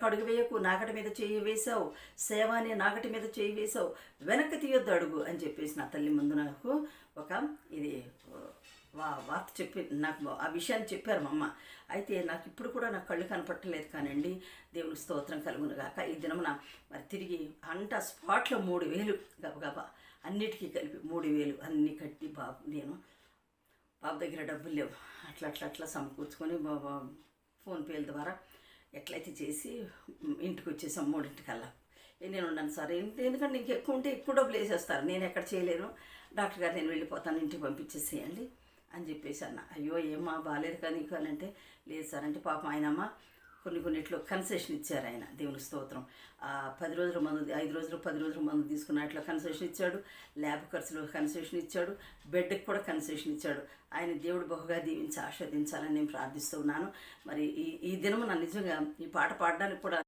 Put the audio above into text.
అడుగు వేయకు, నాగటి మీద చేయి వేసావు, సేవ అనే నాగటి మీద చేయి వేసావు, వెనక్కి తీయొద్దు అడుగు అని చెప్పేసి నా తల్లి ముందు నాకు ఒక ఇది వార్త చెప్పి నాకు ఆ విషయాన్ని చెప్పారు మా అమ్మ. అయితే నాకు ఇప్పుడు కూడా నాకు కళ్ళు కనపట్టలేదు కానండి, దేవునికి స్తోత్రం కలుగునుగాక. ఈ దినమున మరి తిరిగి స్పాట్లో 3,000 గబగబా అన్నిటికీ కలిపి 3,000 అన్నీ కట్టి నేను బాబు దగ్గర డబ్బులు లేవు, అట్లా సమకూర్చుకొని ఫోన్పేల ద్వారా ఎట్లయితే చేసి ఇంటికి వచ్చేసాం 3:00కల్లా. నేను ఉన్నాను సార్, ఎందుకంటే ఇంక ఎక్కువ ఉంటే ఎక్కువ డబ్బులు వేసేస్తారు, నేను ఎక్కడ చేయలేను, డాక్టర్ గారు నేను వెళ్ళిపోతాను, ఇంటికి పంపించేసేయండి అని చెప్పేసి అన్న. అయ్యో ఏమ్మా బాగాలేదు కానీ నీకు అని అంటే, లేదు సార్ అంటే పాపం ఆయనమ్మ కొన్నిట్లో కన్సెషన్ ఇచ్చారు ఆయన, దేవుని స్తోత్రం. 10 రోజుల మందు, 5 రోజులు 10 రోజుల మందు తీసుకున్నట్లు కన్సెషన్ ఇచ్చాడు, ల్యాబ్ ఖర్చులు కన్సెషన్ ఇచ్చాడు, బెడ్కి కూడా కన్సెషన్ ఇచ్చాడు. ఆయన దేవుడు బహుగా దీవించి ఆస్వాదించాలని నేను ప్రార్థిస్తున్నాను. మరి ఈ దినము నా నిజంగా ఈ పాట పాడడానికి కూడా